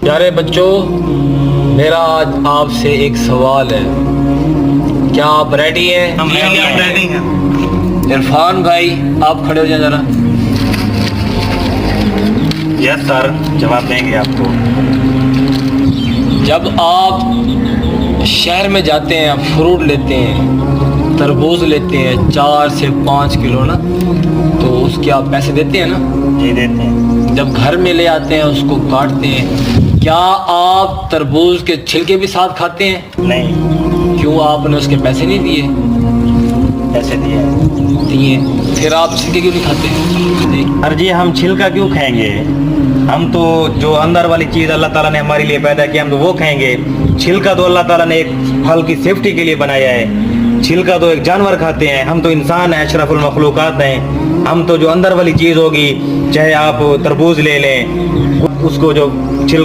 پیارے بچوں، میرا آج آپ سے ایک سوال ہے، کیا آپ ریڈی ہیں؟ ہم ریڈی ہیں۔ عرفان بھائی آپ کھڑے ہو جائیں ذرا۔ یس سر، جواب دیں گے آپ کو۔ جب آپ شہر میں جاتے ہیں، فروٹ لیتے ہیں، تربوز لیتے ہیں 4 سے 5 کلو نا، تو اس کے آپ پیسے دیتے ہیں نا؟ جی دیتے ہیں۔ جب گھر میں لے آتے ہیں اس کو کاٹتے ہیں، کیا آپ تربوز کے چھلکے بھی ساتھ کھاتے ہیں؟ نہیں، کیوں آپ نے اس کے پیسے نہیں دیے؟ پیسے دیے۔ دیے، پھر آپ چھلکے کیوں نہیں کھاتے؟ سر جی، ہم چھلکا کیوں کھائیں گے؟ ہم تو جو اندر والی چیز اللہ تعالیٰ نے ہمارے لیے پیدا کی ہم تو وہ کھائیں گے۔ چھلکا تو اللہ تعالیٰ نے ایک پھل کی سیفٹی کے لیے بنایا ہے، چھلکا تو ایک جانور کھاتے ہیں، ہم تو انسان ہیں، اشرف المخلوقات ہیں۔ ہم تو جو اندر والی چیز ہوگی، چاہے آپ تربوز لے لیں، اس کو جو چھلکا